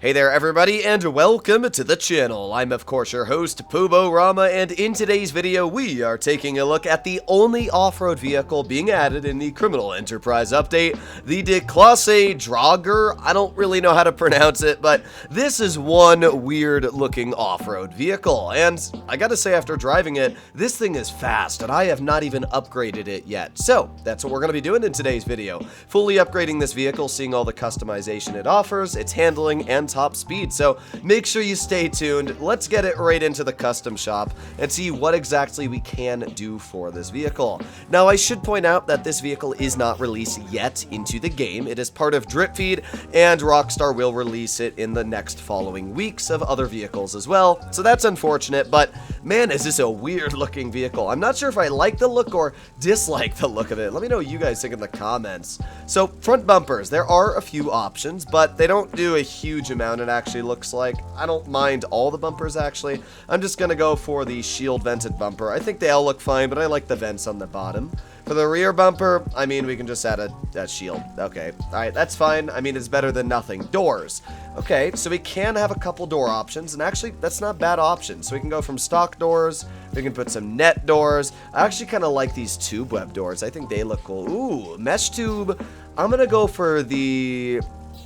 Hey there everybody, and welcome to the channel. I'm of course your host, Rama, and in today's video we are taking a look at the only off-road vehicle being added in the Criminal Enterprise update, the Declasse Draugur. I don't really know how to pronounce it, but this is one weird looking off-road vehicle, and I gotta say after driving it, this thing is fast, and I have not even upgraded it yet. So that's what we're gonna be doing in today's video. Fully upgrading this vehicle, seeing all the customization it offers, its handling, and top speed. So make sure you stay tuned. Let's get it right into the custom shop and see what exactly we can do for this vehicle. Now I should point out that this vehicle is not released yet into the game. It is part of Drip Feed, and Rockstar will release it in the next following weeks of other vehicles as well. So that's unfortunate, but man, is this a weird looking vehicle. I'm not sure if I like the look or dislike the look of it. Let me know what you guys think in the comments. So front bumpers, there are a few options, but they don't do a huge amount. It actually looks like. I don't mind all the bumpers actually. I'm just gonna go for the shield vented bumper. I think they all look fine, but I like the vents on the bottom. For the rear bumper, I mean, we can just add a shield. Okay, alright, that's fine. I mean, it's better than nothing. Doors. Okay, so we can have a couple door options, and actually, that's not bad options. So we can go from stock doors, we can put some net doors. I actually kind of like these tube web doors. I think they look cool. Ooh, mesh tube. I'm gonna go for the...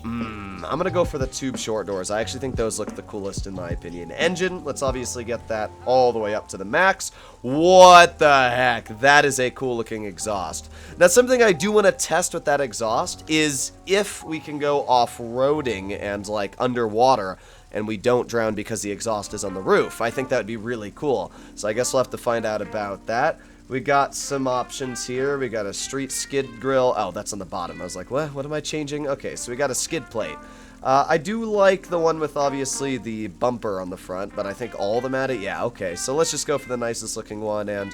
I'm gonna go for the tube short doors. I actually think those look the coolest in my opinion. Engine, let's obviously get that all the way up to the max. What the heck? That is a cool looking exhaust. Now something I do want to test with that exhaust is if we can go off-roading and like underwater and we don't drown because the exhaust is on the roof. I think that would be really cool. So I guess we'll have to find out about that. We got some options here. We got a street skid grill. Oh, that's on the bottom. I was like, what am I changing? Okay, so we got a skid plate. I do like the one with obviously the bumper on the front, but I think all of them at it. Yeah, okay. So let's just go for the nicest looking one, and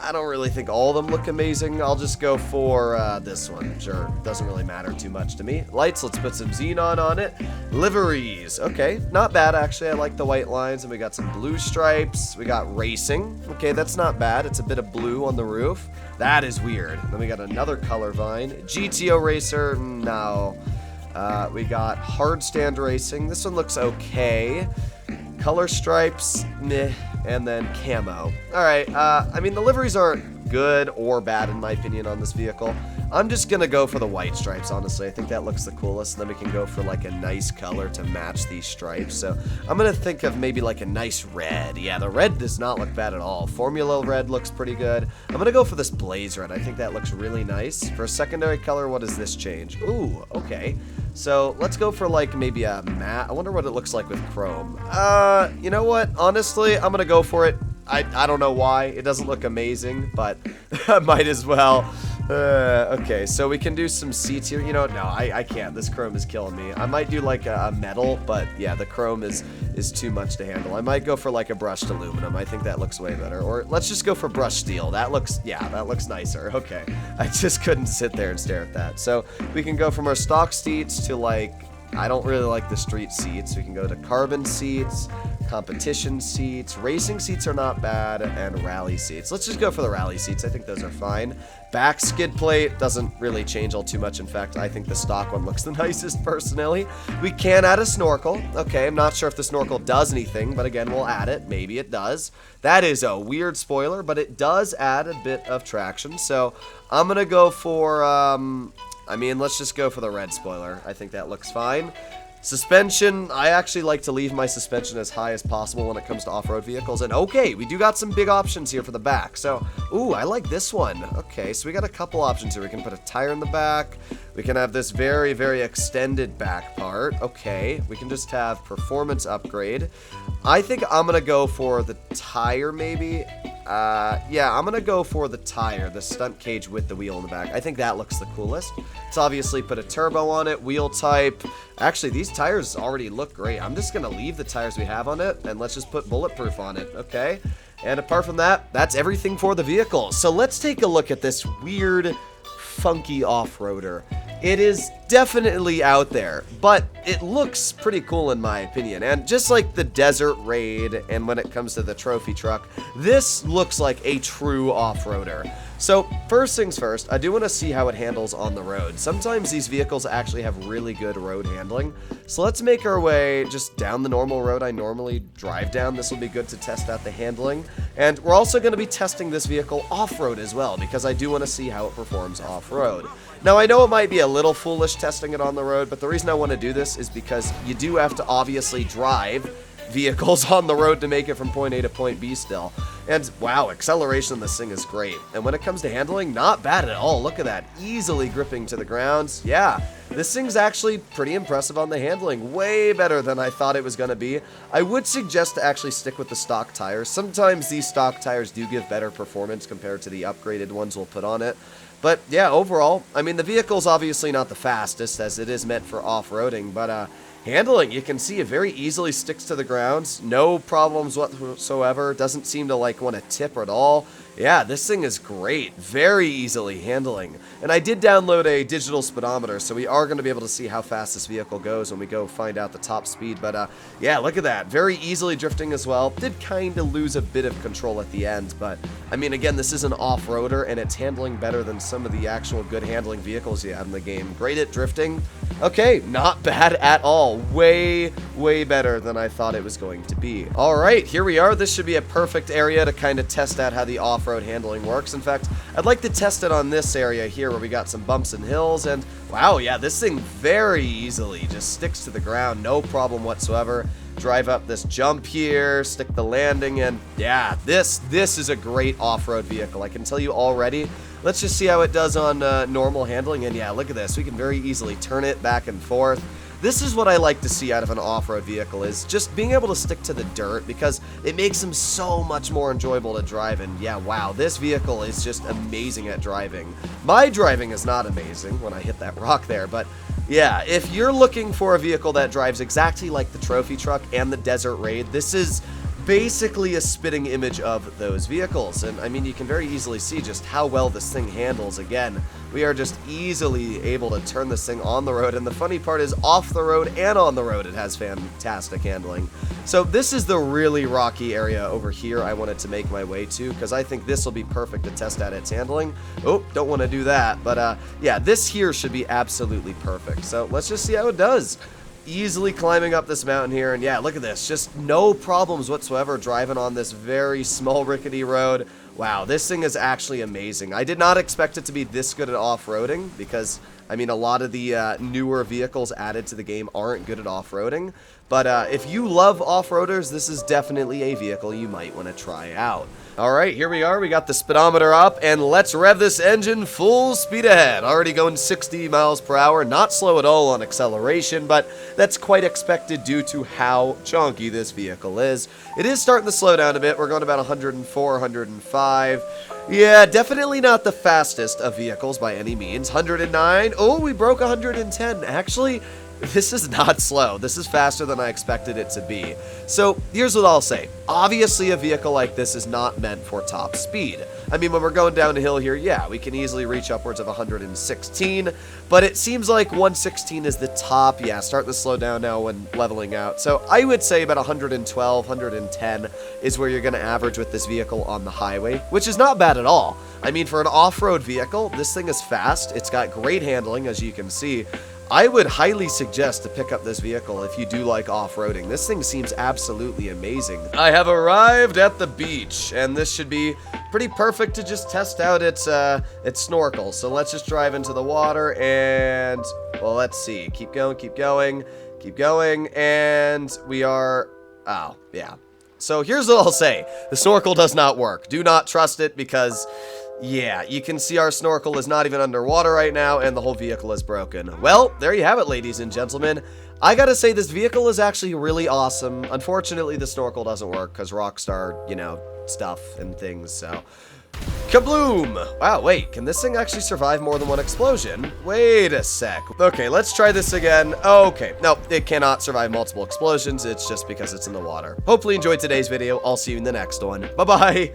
I don't really think all of them look amazing. I'll just go for this one. Sure, doesn't really matter too much to me. Lights, let's put some xenon on it. Liveries, okay, not bad actually. I like the white lines, and we got some blue stripes. We got racing. Okay, that's not bad. It's a bit of blue on the roof. That is weird. Then we got another color vine. GTO racer, no. We got hard stand racing. This one looks okay. Color stripes, meh. And then camo. Alright, I mean the liveries aren't good or bad in my opinion on this vehicle. I'm just gonna go for the white stripes, honestly. I think that looks the coolest, and then we can go for like a nice color to match these stripes. So I'm gonna think of maybe like a nice red. Yeah, the red does not look bad at all. Formula red looks pretty good. I'm gonna go for this blaze red. I think that looks really nice. For a secondary color, what does this change? Ooh, okay. So let's go for like maybe a matte. I wonder what it looks like with chrome. You know what? Honestly, I'm gonna go for it. I don't know why. It doesn't look amazing, but I might as well. Okay, so we can do some seats here. You know, no, I can't. This chrome is killing me. I might do like a metal, but yeah, the chrome is too much to handle. I might go for like a brushed aluminum. I think that looks way better. Or let's just go for brushed steel. That looks, yeah, that looks nicer. Okay, I just couldn't sit there and stare at that. So we can go from our stock seats to like, I don't really like the street seats. We can go to carbon seats, competition seats, racing seats are not bad, and rally seats. Let's just go for the rally seats. I think those are fine. Back skid plate doesn't really change all too much. In fact, I think the stock one looks the nicest personally. We can add a snorkel. Okay, I'm not sure if the snorkel does anything, but again, we'll add it. Maybe it does. That is a weird spoiler, but it does add a bit of traction. So I'm gonna go for, I mean, let's just go for the red spoiler. I think that looks fine. Suspension, I actually like to leave my suspension as high as possible when it comes to off-road vehicles. And okay, we do got some big options here for the back. So, ooh, I like this one. Okay, so we got a couple options here. We can put a tire in the back. We can have this very, very extended back part. Okay, we can just have performance upgrade. I think I'm going to go for the tire maybe. Yeah, I'm gonna go for the tire, the stunt cage with the wheel in the back. I think that looks the coolest. Let's obviously put a turbo on it, wheel type. Actually, these tires already look great. I'm just gonna leave the tires we have on it, and let's just put bulletproof on it, okay? And apart from that, that's everything for the vehicle. So let's take a look at this weird, funky off-roader. It is definitely out there, but it looks pretty cool in my opinion. And just like the Desert Raid, and when it comes to the trophy truck, this looks like a true off-roader. So, first things first, I do want to see how it handles on the road. Sometimes these vehicles actually have really good road handling. So let's make our way just down the normal road I normally drive down. This will be good to test out the handling. And we're also going to be testing this vehicle off-road as well, because I do want to see how it performs off-road. Now, I know it might be a little foolish testing it on the road, but the reason I want to do this is because you do have to obviously drive vehicles on the road to make it from point A to point B still. And wow, acceleration on this thing is great. And when it comes to handling, not bad at all. Look at that, easily gripping to the ground. Yeah, this thing's actually pretty impressive on the handling. Way better than I thought it was going to be. I would suggest to actually stick with the stock tires. Sometimes these stock tires do give better performance compared to the upgraded ones we'll put on it. But yeah, overall, I mean, the vehicle's obviously not the fastest, as it is meant for off-roading, but handling, you can see it very easily sticks to the ground. No problems whatsoever. Doesn't seem to like want to tip at all. Yeah, this thing is great. Very easily handling. And I did download a digital speedometer, so we are going to be able to see how fast this vehicle goes when we go find out the top speed. But yeah, look at that. Very easily drifting as well. Did kind of lose a bit of control at the end, but I mean, again, this is an off-roader, and it's handling better than some of the actual good handling vehicles you have in the game. Great at drifting. Okay, not bad at all. Way, way better than I thought it was going to be. All right, here we are. This should be a perfect area to kind of test out how the off-road handling works. In fact, I'd like to test it on this area here where we got some bumps and hills, and wow, yeah, this thing very easily just sticks to the ground. No problem whatsoever. Drive up this jump here, stick the landing, and yeah, this is a great off-road vehicle. I can tell you already. Let's just see how it does on normal handling, and yeah, look at this. We can very easily turn it back and forth. This is what I like to see out of an off-road vehicle, is just being able to stick to the dirt, because it makes them so much more enjoyable to drive. And yeah, wow, this vehicle is just amazing at driving. My driving is not amazing when I hit that rock there, but yeah, if you're looking for a vehicle that drives exactly like the trophy truck and the Desert Raid, this is basically a spitting image of those vehicles. And I mean, you can very easily see just how well this thing handles. Again, we are just easily able to turn this thing on the road, and the funny part is off the road and on the road it has fantastic handling. So this is the really rocky area over here I wanted to make my way to, because I think this will be perfect to test out its handling. Oh, don't want to do that, but yeah, this here should be absolutely perfect. So let's just see how it does. Easily climbing up this mountain here, and yeah, look at this, just no problems whatsoever driving on this very small rickety road. Wow, this thing is actually amazing. I did not expect it to be this good at off-roading, because I mean, a lot of the newer vehicles added to the game aren't good at off-roading, but if you love off-roaders, this is definitely a vehicle you might want to try out. Alright, here we are. We got the speedometer up, and let's rev this engine full speed ahead. Already going 60 miles per hour. Not slow at all on acceleration, but that's quite expected due to how chunky this vehicle is. It is starting to slow down a bit. We're going about 104, 105. Yeah, definitely not the fastest of vehicles by any means. 109. Oh, we broke 110. Actually, this is not slow. This is faster than I expected it to be. So here's what I'll say. Obviously, a vehicle like this is not meant for top speed. I mean, when we're going down a hill here, yeah, we can easily reach upwards of 116, but it seems like 116 is the top. Yeah, starting to slow down now when leveling out. So I would say about 112, 110 is where you're going to average with this vehicle on the highway, which is not bad at all. I mean, for an off-road vehicle, this thing is fast. It's got great handling, as you can see. I would highly suggest to pick up this vehicle if you do like off-roading. This thing seems absolutely amazing. I have arrived at the beach, and this should be pretty perfect to just test out its snorkel. So let's just drive into the water, and well, let's see. Keep going, keep going, keep going, and we are, oh, yeah. So here's what I'll say. The snorkel does not work. Do not trust it, because yeah, you can see our snorkel is not even underwater right now, and the whole vehicle is broken. Well, there you have it, ladies and gentlemen. I gotta say, this vehicle is actually really awesome. Unfortunately, the snorkel doesn't work, because Rockstar, you know, stuff and things, so kabloom! Wow, wait, can this thing actually survive more than one explosion? Wait a sec. Okay, let's try this again. Okay, no, it cannot survive multiple explosions. It's just because it's in the water. Hopefully you enjoyed today's video. I'll see you in the next one. Bye-bye!